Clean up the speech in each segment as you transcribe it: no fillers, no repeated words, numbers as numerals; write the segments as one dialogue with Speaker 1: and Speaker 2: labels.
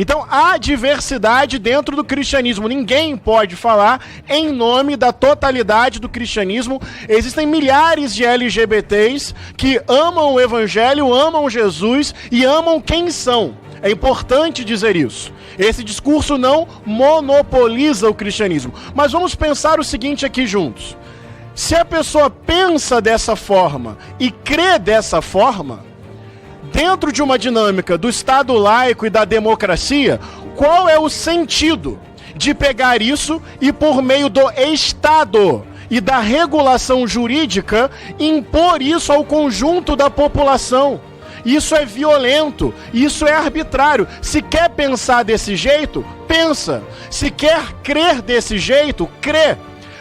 Speaker 1: Então há diversidade dentro do cristianismo. Ninguém pode falar em nome da totalidade do cristianismo. Existem milhares de LGBTs que amam o evangelho, amam Jesus e amam quem são. É importante dizer isso. Esse discurso não monopoliza o cristianismo. Mas vamos pensar o seguinte aqui juntos. Se a pessoa pensa dessa forma e crê dessa forma, dentro de uma dinâmica do Estado laico e da democracia, qual é o sentido de pegar isso e, por meio do Estado e da regulação jurídica, impor isso ao conjunto da população? Isso é violento, isso é arbitrário. Se quer pensar desse jeito, pensa. Se quer crer desse jeito, crê.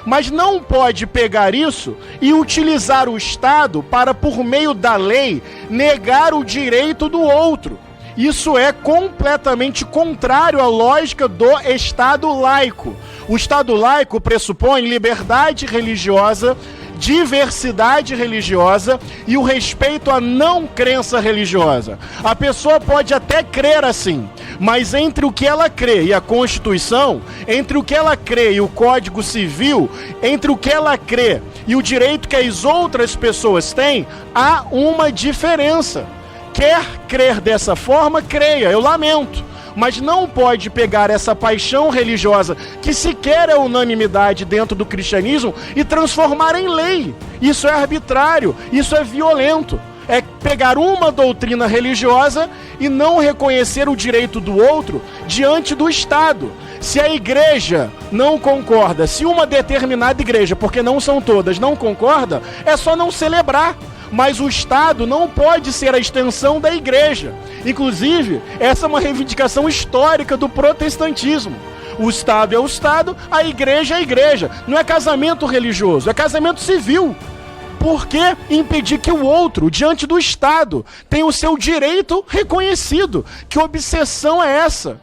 Speaker 1: Mas não pode pegar isso e utilizar o Estado para, por meio da lei, negar o direito do outro. Isso é completamente contrário à lógica do Estado laico. O Estado laico pressupõe liberdade religiosa, diversidade religiosa e o respeito à não crença religiosa. A pessoa pode até crer assim, mas entre o que ela crê e a Constituição, entre o que ela crê e o Código Civil, entre o que ela crê e o direito que as outras pessoas têm, há uma diferença. Quer crer dessa forma, creia, eu lamento. Mas não pode pegar essa paixão religiosa, que sequer é unanimidade dentro do cristianismo, e transformar em lei. Isso é arbitrário, isso é violento. É pegar uma doutrina religiosa e não reconhecer o direito do outro diante do Estado. Se a igreja não concorda, se uma determinada igreja, porque não são todas, não concorda, é só não celebrar. Mas o Estado não pode ser a extensão da igreja. Inclusive, essa é uma reivindicação histórica do protestantismo. O Estado é o Estado, a igreja é a igreja. Não é casamento religioso, é casamento civil. Por que impedir que o outro, diante do Estado, tenha o seu direito reconhecido? Que obsessão é essa?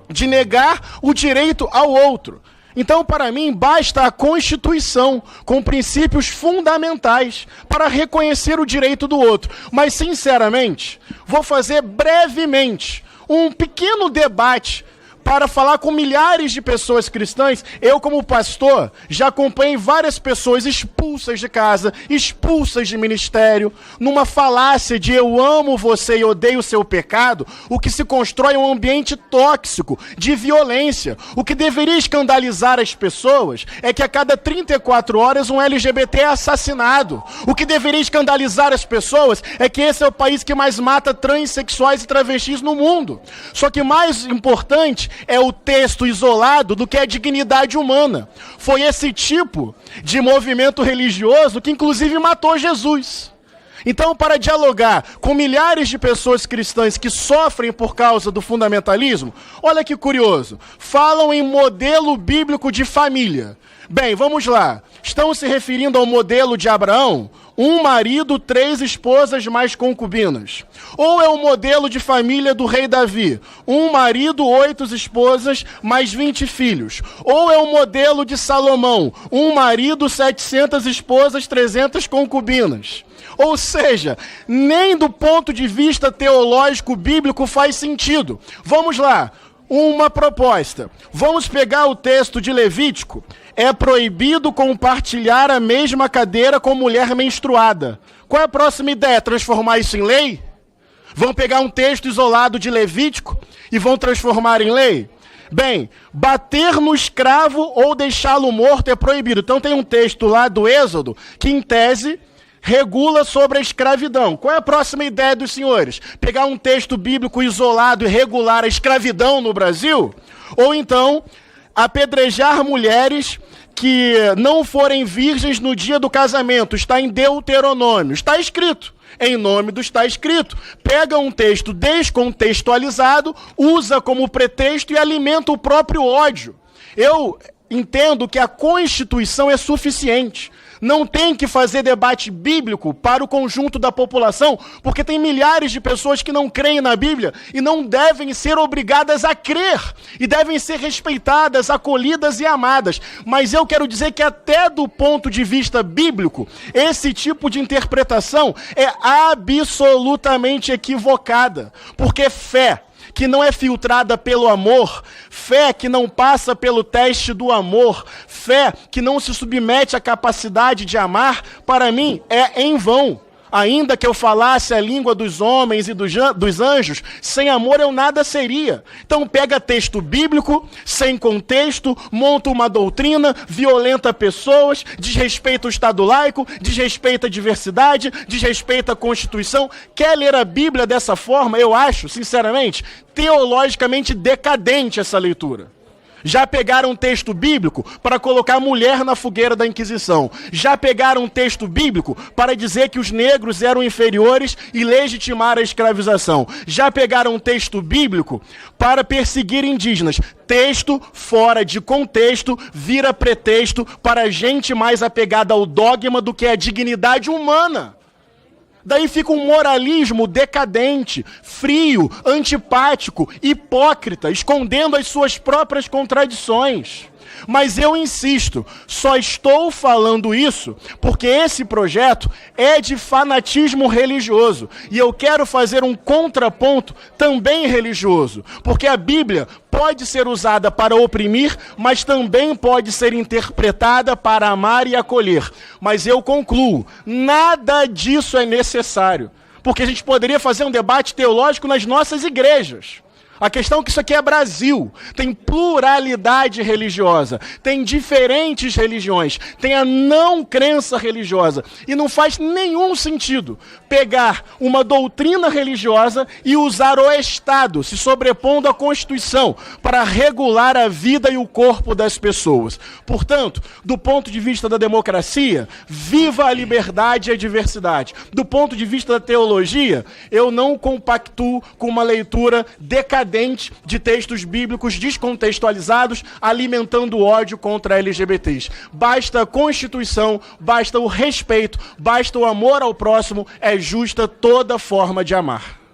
Speaker 1: De negar o direito ao outro. Então, para mim, basta a Constituição, com princípios fundamentais, para reconhecer o direito do outro. Mas, sinceramente, vou fazer brevemente um pequeno debate para falar com milhares de pessoas cristãs. Eu, como pastor, já acompanhei várias pessoas expulsas de casa, expulsas de ministério, numa falácia de eu amo você e odeio o seu pecado. O que se constrói é um ambiente tóxico, de violência. O que deveria escandalizar as pessoas é que a cada 34 horas um LGBT é assassinado. O que deveria escandalizar as pessoas é que esse é o país que mais mata transexuais e travestis no mundo. Só que mais importante é o texto isolado do que a dignidade humana. Foi esse tipo de movimento religioso que inclusive matou Jesus. Então, para dialogar com milhares de pessoas cristãs que sofrem por causa do fundamentalismo, olha que curioso, falam em modelo bíblico de família. Bem, vamos lá. Estão se referindo ao modelo de Abraão? 1 marido, 3 esposas mais concubinas. Ou é o modelo de família do rei Davi? 1 marido, 8 esposas mais 20 filhos. Ou é o modelo de Salomão? 1 marido, 700 esposas, 300 concubinas. Ou seja, nem do ponto de vista teológico bíblico faz sentido. Vamos lá. Uma proposta. Vamos pegar o texto de Levítico. É proibido compartilhar a mesma cadeira com mulher menstruada. Qual é a próxima ideia? Transformar isso em lei? Vão pegar um texto isolado de Levítico e vão transformar em lei? Bem, bater no escravo ou deixá-lo morto é proibido. Então tem um texto lá do Êxodo que, em tese, regula sobre a escravidão. Qual é a próxima ideia dos senhores? Pegar um texto bíblico isolado e regular a escravidão no Brasil? Ou então, apedrejar mulheres que não forem virgens no dia do casamento. Está em Deuteronômio. Está escrito. Em nome do está escrito. Pega um texto descontextualizado, usa como pretexto e alimenta o próprio ódio. Eu entendo que a Constituição é suficiente. Não tem que fazer debate bíblico para o conjunto da população, porque tem milhares de pessoas que não creem na Bíblia e não devem ser obrigadas a crer, e devem ser respeitadas, acolhidas e amadas. Mas eu quero dizer que até do ponto de vista bíblico, esse tipo de interpretação é absolutamente equivocada, porque fé que não é filtrada pelo amor, fé que não passa pelo teste do amor, fé que não se submete à capacidade de amar, para mim é em vão. Ainda que eu falasse a língua dos homens e dos anjos, sem amor eu nada seria. Então pega texto bíblico, sem contexto, monta uma doutrina, violenta pessoas, desrespeita o Estado laico, desrespeita a diversidade, desrespeita a Constituição. Quer ler a Bíblia dessa forma? Eu acho, sinceramente, teologicamente decadente essa leitura. Já pegaram um texto bíblico para colocar a mulher na fogueira da Inquisição. Já pegaram um texto bíblico para dizer que os negros eram inferiores e legitimar a escravização. Já pegaram um texto bíblico para perseguir indígenas. Texto fora de contexto vira pretexto para gente mais apegada ao dogma do que à dignidade humana. Daí fica um moralismo decadente, frio, antipático, hipócrita, escondendo as suas próprias contradições. Mas eu insisto, só estou falando isso porque esse projeto é de fanatismo religioso. E eu quero fazer um contraponto também religioso. Porque a Bíblia pode ser usada para oprimir, mas também pode ser interpretada para amar e acolher. Mas eu concluo, nada disso é necessário. Porque a gente poderia fazer um debate teológico nas nossas igrejas. A questão é que isso aqui é Brasil, tem pluralidade religiosa, tem diferentes religiões, tem a não crença religiosa. E não faz nenhum sentido pegar uma doutrina religiosa e usar o Estado, se sobrepondo à Constituição, para regular a vida e o corpo das pessoas. Portanto, do ponto de vista da democracia, viva a liberdade e a diversidade. Do ponto de vista da teologia, eu não compactuo com uma leitura decadente de textos bíblicos descontextualizados, alimentando ódio contra LGBTs. Basta a Constituição, basta o respeito, basta o amor ao próximo, é justa toda forma de amar.